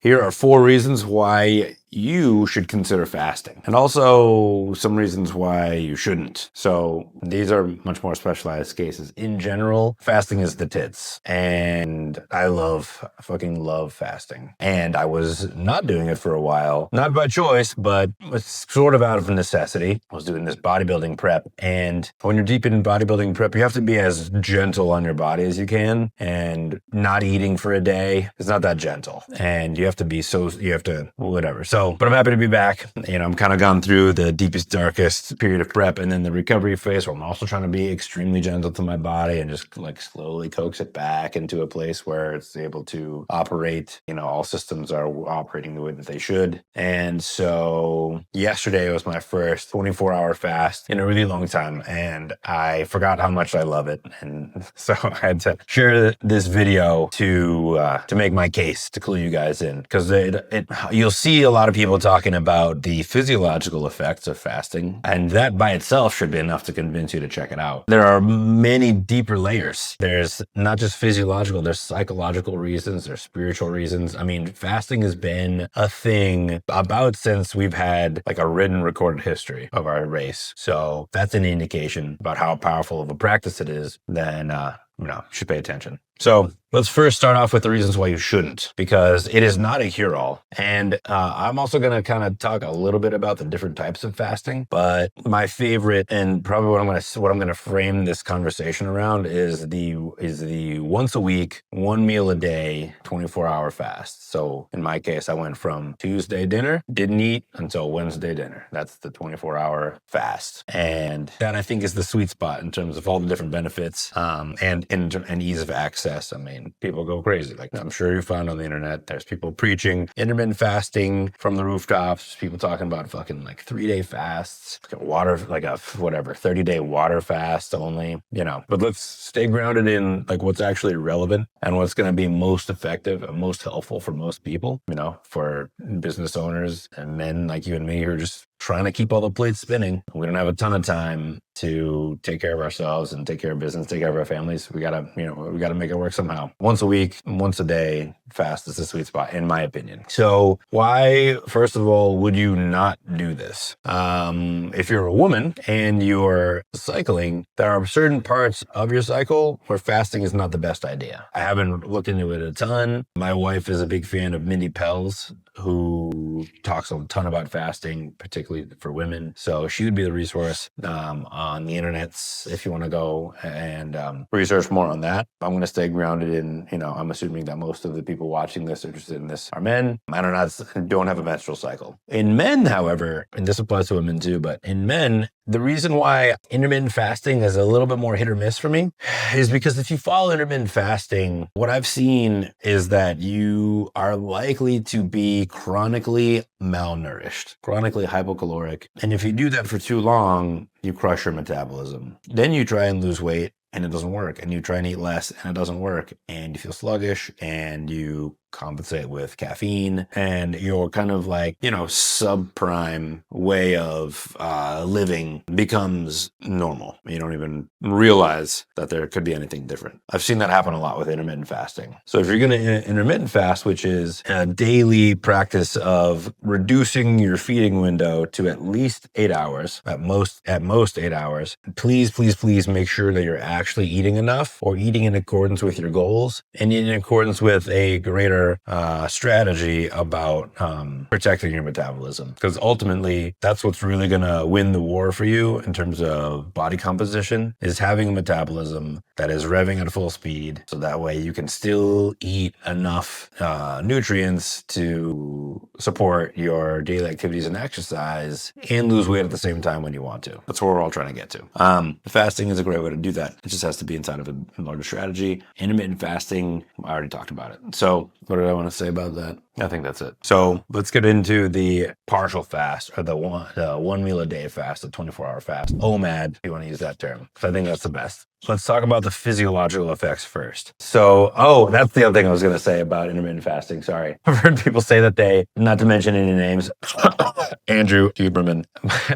Here are 4 reasons why you should consider fasting, and also some reasons why you shouldn't. So these are much more specialized cases. In general, fasting is the tits, and I fucking love fasting. And I was not doing it for a while, not by choice, but it's sort of out of necessity. I was doing this bodybuilding prep, and when you're deep in bodybuilding prep, you have to be as gentle on your body as you can, and not eating for a day is not that gentle, and you have to whatever. So, but I'm happy to be back. I'm kind of gone through the deepest, darkest period of prep and then the recovery phase where I'm also trying to be extremely gentle to my body and just like slowly coax it back into a place where it's able to operate. All systems are operating the way that they should. And so yesterday was my first 24-hour fast in a really long time, and I forgot how much I love it. And so I had to share this video to make my case, to clue you guys in, because you'll see a lot of people talking about the physiological effects of fasting, and that by itself should be enough to convince you to check it out. There are many deeper layers. There's not just physiological, there's psychological reasons, there's spiritual reasons. I mean, fasting has been a thing about since we've had like a written recorded history of our race. So that's an indication about how powerful of a practice it is. Then you should pay attention. So let's first start off with the reasons why you shouldn't, because it is not a cure-all. And I'm also going to kind of talk a little bit about the different types of fasting. But my favorite, and probably what I'm going to frame this conversation around, is the once a week, 1 meal a day, 24-hour fast. So in my case, I went from Tuesday dinner, didn't eat until Wednesday dinner. That's the 24-hour fast, and that I think is the sweet spot in terms of all the different benefits and ease of access. I mean, people go crazy. Like I'm sure you found on the internet, there's people preaching intermittent fasting from the rooftops, people talking about fucking like 3-day fasts, water, like a 30-day water fast only, but let's stay grounded in like what's actually relevant and what's going to be most effective and most helpful for most people, for business owners and men like you and me who are just trying to keep all the plates spinning. We don't have a ton of time to take care of ourselves and take care of business, take care of our families. We gotta make it work somehow. Once a week, once a day, fast is the sweet spot, in my opinion. So why, first of all, would you not do this? If you're a woman and you're cycling, there are certain parts of your cycle where fasting is not the best idea. I haven't looked into it a ton. My wife is a big fan of Mindy Pels, who talks a ton about fasting, particularly for women. So she would be the resource on the internets if you want to go and research more on that. I'm going to stay grounded in, I'm assuming that most of the people watching this, interested in this, are men. I don't have a menstrual cycle. In men, however, and this applies to women too, but in men, the reason why intermittent fasting is a little bit more hit or miss for me is because if you follow intermittent fasting, what I've seen is that you are likely to be chronically malnourished, chronically hypocaloric. And if you do that for too long, you crush your metabolism. Then you try and lose weight and it doesn't work. And you try and eat less and it doesn't work. And you feel sluggish and you compensate with caffeine, and your kind of like, subprime way of living becomes normal. You don't even realize that there could be anything different. I've seen that happen a lot with intermittent fasting. So if you're going to intermittent fast, which is a daily practice of reducing your feeding window to at least 8 hours, at most 8 hours, please make sure that you're actually eating enough or eating in accordance with your goals and in accordance with a greater strategy about protecting your metabolism, because ultimately that's what's really going to win the war for you in terms of body composition, is having a metabolism that is revving at full speed, so that way you can still eat enough nutrients to support your daily activities and exercise and lose weight at the same time when you want to. That's what we're all trying to get to. Fasting is a great way to do that. It just has to be inside of a larger strategy. Intermittent fasting, I already talked about it. So what did I want to say about that? I think that's it. So let's get into the partial fast, or the one meal a day fast, the 24-hour fast. OMAD, if you want to use that term, because I think that's the best. Let's talk about the physiological effects first. So, that's the other thing I was going to say about intermittent fasting. Sorry. I've heard people say that they, not to mention any names, Andrew Huberman,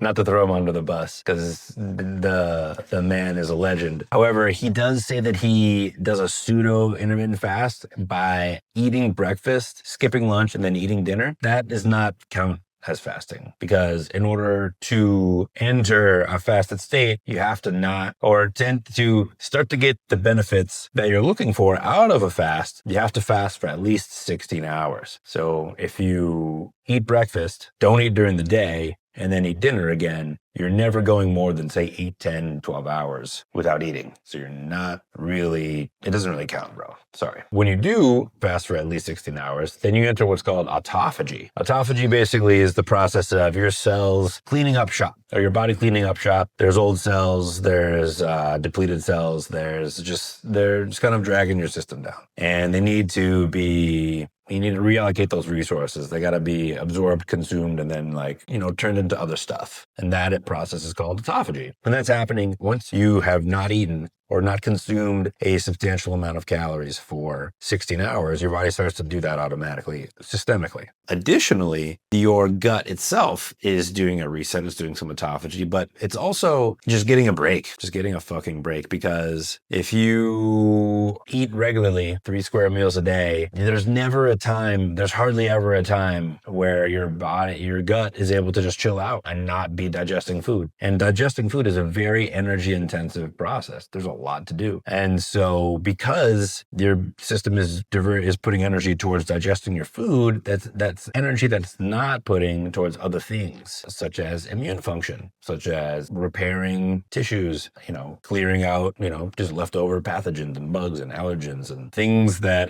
not to throw him under the bus because the man is a legend. However, he does say that he does a pseudo intermittent fast by eating breakfast, skipping having lunch and then eating dinner, that does not count as fasting, because in order to enter a fasted state, you have to not, or tend to start to get the benefits that you're looking for out of a fast, you have to fast for at least 16 hours. So if you eat breakfast, don't eat during the day, and then eat dinner again, you're never going more than, say, 8, 10, 12 hours without eating. So you're not really, it doesn't really count, bro. Sorry. When you do fast for at least 16 hours, then you enter what's called autophagy. Autophagy basically is the process of your cells cleaning up shop, or your body cleaning up shop. There's old cells, there's depleted cells, they're just kind of dragging your system down. And they need to be, you need to reallocate those resources. They got to be absorbed, consumed, and then turned into other stuff. And that process is called autophagy. And that's happening once you have not eaten or not consumed a substantial amount of calories for 16 hours. Your body starts to do that automatically, systemically. Additionally, your gut itself is doing a reset, it's doing some autophagy, but it's also just getting a break, just getting a fucking break. Because if you eat regularly 3 square meals a day, there's hardly ever a time where your gut is able to just chill out and not be digesting food. And digesting food is a very energy intensive process. There's a lot to do. And so because your system is putting energy towards digesting your food, that's energy that's not putting towards other things, such as immune function, such as repairing tissues, clearing out, just leftover pathogens and bugs and allergens and things that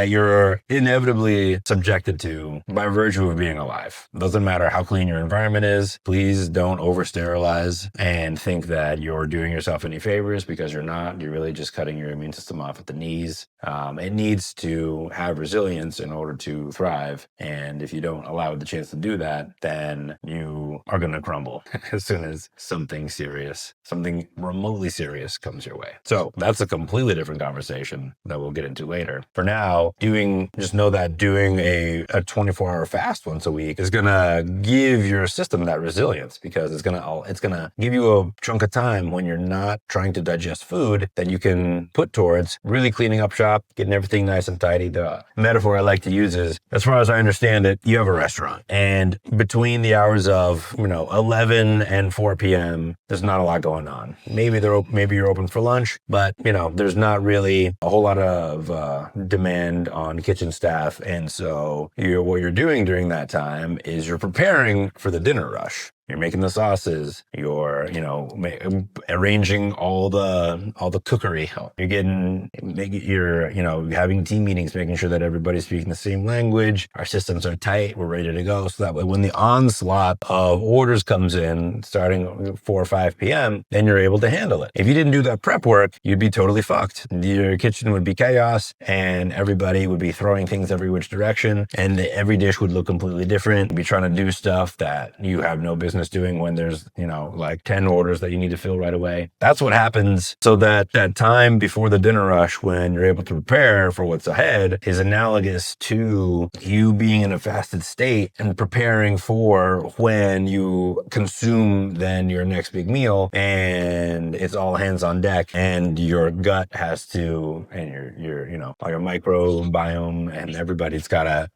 you're inevitably subjected to by virtue of being alive. It doesn't matter how clean your environment is. Please don't over sterilize and think that you're doing yourself any favors, because you're not. You're really just cutting your immune system off at the knees. It needs to have resilience in order to thrive. And if you don't allow it the chance to do that, then you are going to crumble as soon as something remotely serious comes your way. So that's a completely different conversation that we'll get into later. For now, just know that doing a 24-hour fast once a week is going to give your system that resilience, because it's going to give you a chunk of time when you're not trying to digest food that you can put towards really cleaning up shop, getting everything nice and tidy. The metaphor I like to use is, as far as I understand it, you have a restaurant, and between the hours of 11 and 4 p.m. there's not a lot going on. Maybe you're open for lunch, but there's not really a whole lot of demand on kitchen staff. And so what you're doing during that time is you're preparing for the dinner rush. You're making the sauces. You're, arranging all the cookery. You're having team meetings, making sure that everybody's speaking the same language. Our systems are tight. We're ready to go. So that way, when the onslaught of orders comes in, starting 4 or 5 p.m., then you're able to handle it. If you didn't do that prep work, you'd be totally fucked. Your kitchen would be chaos, and everybody would be throwing things every which direction, and every dish would look completely different. You'd be trying to do stuff that you have no business doing when there's 10 orders that you need to fill right away. That's what happens. So that time before the dinner rush, when you're able to prepare for what's ahead, is analogous to you being in a fasted state and preparing for when you consume then your next big meal, and it's all hands on deck, and your gut has to, and your your microbiome and everybody's got to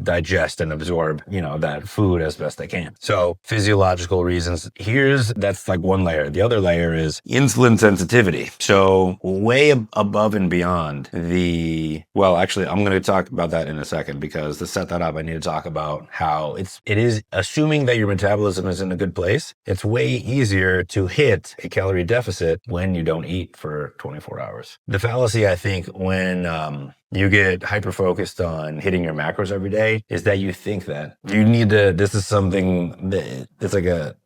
digest and absorb that food as best they can. So physiological reasons. That's like one layer. The other layer is insulin sensitivity. So way above and beyond actually, I'm going to talk about that in a second, because to set that up, I need to talk about how it is, assuming that your metabolism is in a good place, it's way easier to hit a calorie deficit when you don't eat for 24 hours. The fallacy, I think, when you get hyper-focused on hitting your macros every day, is that you think that you need to, this is something that it's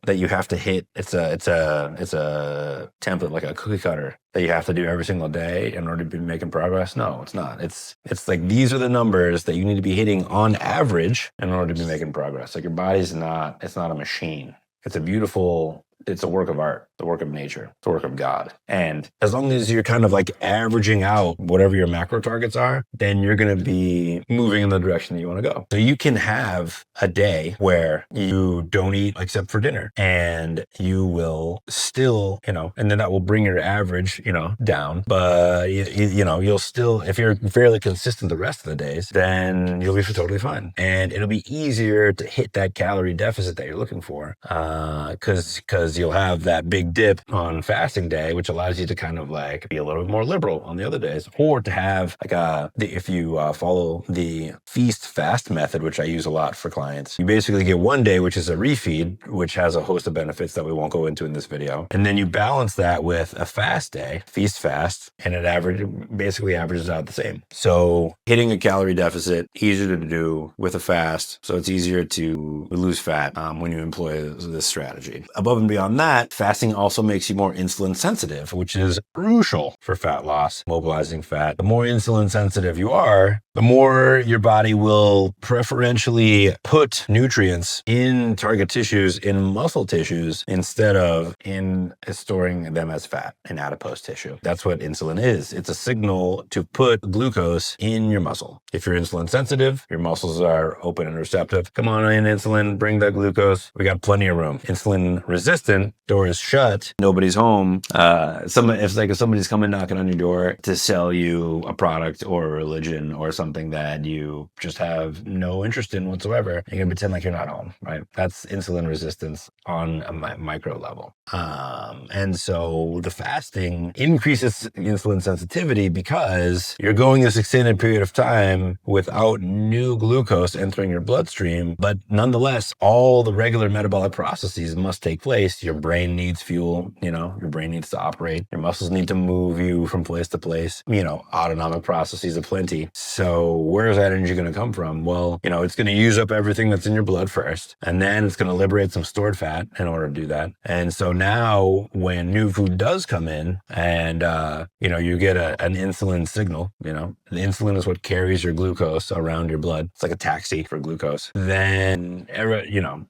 that you have to hit. It's a template, like a cookie cutter that you have to do every single day in order to be making progress. No, it's not. It's like, these are the numbers that you need to be hitting on average in order to be making progress. Like, your body's it's not a machine. It's a beautiful it's a work of art, the work of nature, the work of God. And as long as you're kind of like averaging out whatever your macro targets are, then you're going to be moving in the direction that you want to go. So you can have a day where you don't eat except for dinner, and you will still, and then that will bring your average, down. But you'll still, if you're fairly consistent the rest of the days, then you'll be totally fine. And it'll be easier to hit that calorie deficit that you're looking for, because you'll have that big dip on fasting day, which allows you to kind of like be a little bit more liberal on the other days, or to have like if you follow the feast fast method, which I use a lot for clients, you basically get one day, which is a refeed, which has a host of benefits that we won't go into in this video. And then you balance that with a fast day, feast fast, and it basically averages out the same. So hitting a calorie deficit, easier to do with a fast. So it's easier to lose fat when you employ this strategy. Above and beyond that, fasting also makes you more insulin sensitive, which is crucial for fat loss, mobilizing fat. The more insulin sensitive you are, the more your body will preferentially put nutrients in target tissues, in muscle tissues, instead of in storing them as fat in adipose tissue. That's what insulin is. It's a signal to put glucose in your muscle. If you're insulin sensitive, your muscles are open and receptive. Come on in, insulin, bring the glucose. We got plenty of room. Insulin resistant, door is shut, nobody's home. If somebody's coming knocking on your door to sell you a product or a religion or something that you just have no interest in whatsoever, you're gonna pretend like you're not home, right? That's insulin resistance on a micro level. And so the fasting increases insulin sensitivity because you're going this extended period of time without new glucose entering your bloodstream. But nonetheless, all the regular metabolic processes must take place. Your brain needs fuel, your brain needs to operate. Your muscles need to move you from place to place. Autonomic processes aplenty. So where is that energy going to come from? Well, it's going to use up everything that's in your blood first, and then it's going to liberate some stored fat in order to do that. And so now when new food does come in and, you get an insulin signal, the insulin is what carries your glucose around your blood. It's like a taxi for glucose. Then,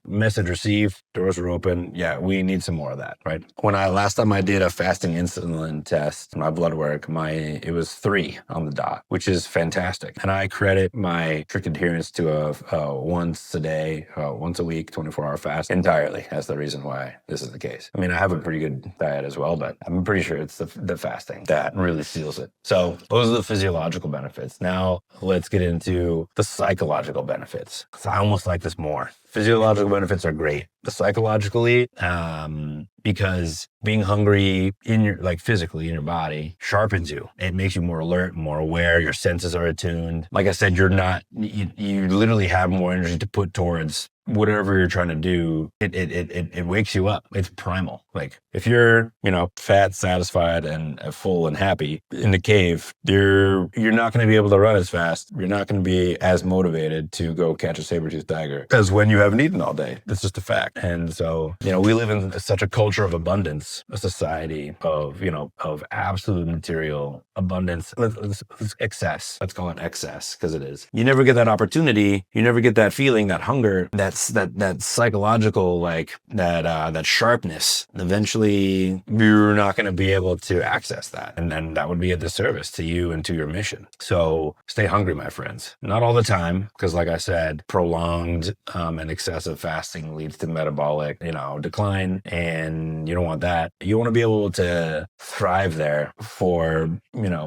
message received, doors are open. Yeah, we need some more of that, right? Last time I did a fasting insulin test, my blood work, it was 3 on the dot, which is fantastic. And I credit my strict adherence to a once a day, once a week, 24-hour fast entirely as the reason why this is the case. I mean, I have a pretty good diet as well, but I'm pretty sure it's the fasting that really seals it. So those are the physiological benefits. Now let's get into the psychological benefits. So I almost like this more. Physiological benefits are great. But psychologically, because being hungry physically in your body sharpens you. It makes you more alert, more aware. Your senses are attuned. Like I said, you literally have more energy to put towards whatever you're trying to do. It wakes you up. It's primal. Like if you're, fat, satisfied and full and happy in the cave, you're not going to be able to run as fast. You're not going to be as motivated to go catch a saber-toothed tiger as when you haven't eaten all day. That's just a fact. And so, we live in such a culture of abundance, a society of absolute material abundance. Let's excess. Let's call it excess because it is. You never get that opportunity. You never get that feeling, that hunger, that psychological, that sharpness. Eventually, you're not going to be able to access that. And then that would be a disservice to you and to your mission. So stay hungry, my friends. Not all the time, because like I said, prolonged and excessive fasting leads to metabolic, decline, and you don't want that. You want to be able to thrive there for,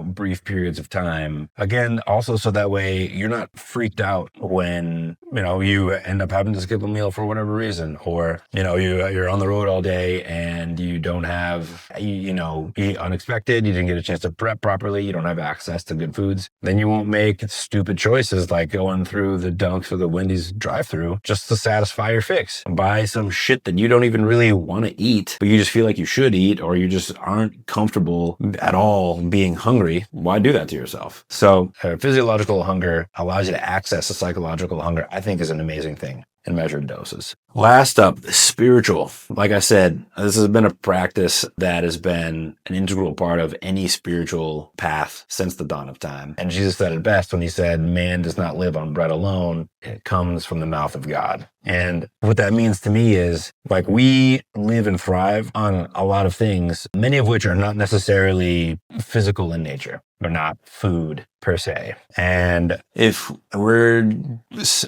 brief periods of time. Again, also so that way you're not freaked out when, you end up having to skip a meal for whatever reason, or, you're on the road all day and you don't have, eat unexpected, you didn't get a chance to prep properly, you don't have access to good foods. Then you won't make stupid choices like going through the Dunks or the Wendy's drive-thru just to satisfy your fix. Buy some shit that you don't even really want to eat, but you just feel like you should eat, or you just aren't comfortable at all being hungry. Why do that to yourself? So physiological hunger allows you to access a psychological hunger, I think is an amazing thing. in measured doses. Last up, spiritual. Like I said, this has been a practice that has been an integral part of any spiritual path since the dawn of time. And Jesus said it best when he said, man does not live on bread alone. It comes from the mouth of God. And what that means to me is, like, we live and thrive on a lot of things, many of which are not necessarily physical in nature. They're not food per se. And if we're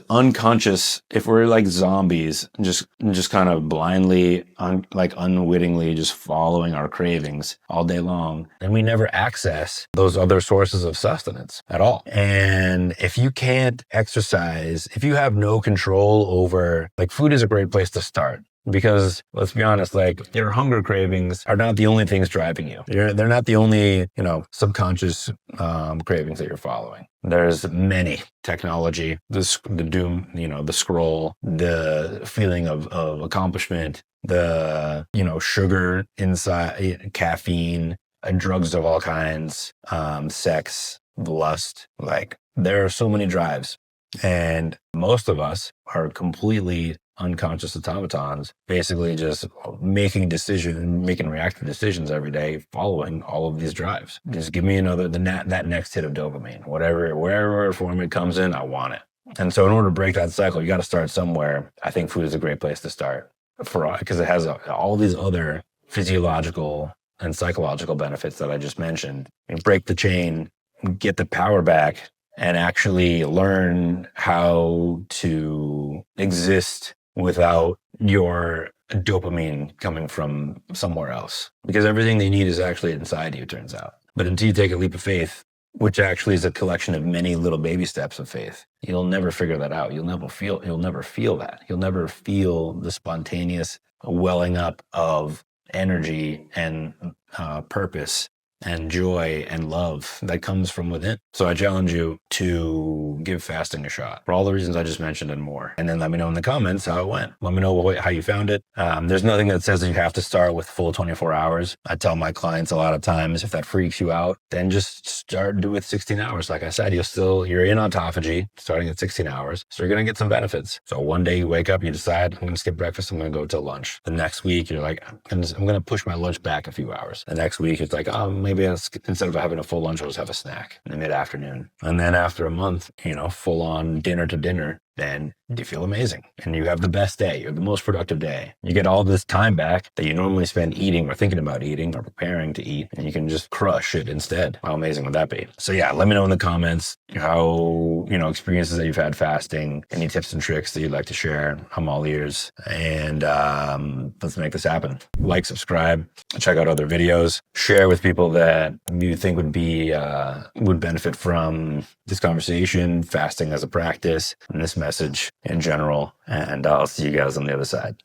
unconscious, if we're like zombies, just kind of blindly, unwittingly just following our cravings all day long, then we never access those other sources of sustenance at all. And if you can't exercise, if you have no control over, like, food is a great place to start. Because let's be honest, like, your hunger cravings are not the only things driving you. They're not the only, subconscious cravings that you're following. There's many: technology, the doom, the scroll, the feeling of accomplishment, the, sugar inside, caffeine, drugs of all kinds, sex, lust. Like, there are so many drives. And most of us are completely unconscious automatons, basically just making reactive decisions every day, following all of these drives. Just give me that next hit of dopamine, wherever form it comes in, I want it. And so in order to break that cycle, you got to start somewhere. I think food is a great place to start because it has all these other physiological and psychological benefits that I just mentioned. You break the chain, get the power back, and actually learn how to exist without your dopamine coming from somewhere else. Because everything they need is actually inside you, turns out. But until you take a leap of faith, which actually is a collection of many little baby steps of faith, you'll never figure that out. You'll never feel that. You'll never feel the spontaneous welling up of energy and purpose and joy and love that comes from within. So I challenge you to give fasting a shot for all the reasons I just mentioned and more. And then let me know in the comments how it went. Let me know how you found it. There's nothing that says that you have to start with full 24 hours. I tell my clients a lot of times, if that freaks you out, then just start with 16 hours. Like I said, you're in autophagy starting at 16 hours. So you're going to get some benefits. So one day you wake up, you decide, I'm going to skip breakfast. I'm going to go till lunch. The next week, you're like, I'm going to push my lunch back a few hours. The next week, it's like, maybe instead of having a full lunch, I'll just have a snack in the mid-afternoon. And then after a month, full on dinner to dinner, then you feel amazing. And you have the best day. You have the most productive day. You get all this time back that you normally spend eating or thinking about eating or preparing to eat, and you can just crush it instead. How amazing would that be? So yeah, let me know in the comments how, experiences that you've had fasting, any tips and tricks that you'd like to share. I'm all ears. And let's make this happen. Like, subscribe, check out other videos, share with people that you think would benefit from this conversation, fasting as a practice, and this message in general. And I'll see you guys on the other side.